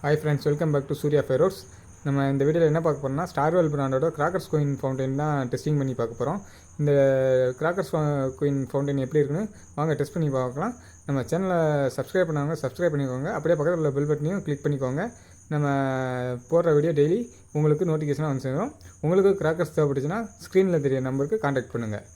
Hi friends, welcome back to Surya Feroz. நம்ம இந்த வீடியோவில் என்ன பார்க்க போகிறோம்னா, ஸ்டார்வெல் பிராண்டோட கிராக்கர்ஸ் குயின் ஃபவுண்டைன் தான் டெஸ்டிங் பண்ணி பார்க்க போகிறோம். இந்த கிராக்கர்ஸ் குயின் ஃபவுண்டைன் எப்படி இருக்குன்னு வாங்க டெஸ்ட் பண்ணி பார்க்கலாம். நம்ம சேனலை சப்ஸ்கிரைப் பண்ணாங்க சப்ஸ்கிரைப் பண்ணிக்கோங்க. அப்படியே பக்கத்தில் உள்ள பெல் பட்டனையும் கிளிக் பண்ணிக்கோங்க. நம்ம போடுற வீடியோ டெய்லி உங்களுக்கு நோட்டிஃபிகேஷனாக வந்து சேரும். உங்களுக்கு கிராக்கர்ஸ் தேவைப்பட்டுச்சுன்னா ஸ்க்ரீனில் தெரிய நம்பருக்கு கான்டாக்ட் பண்ணுங்கள்.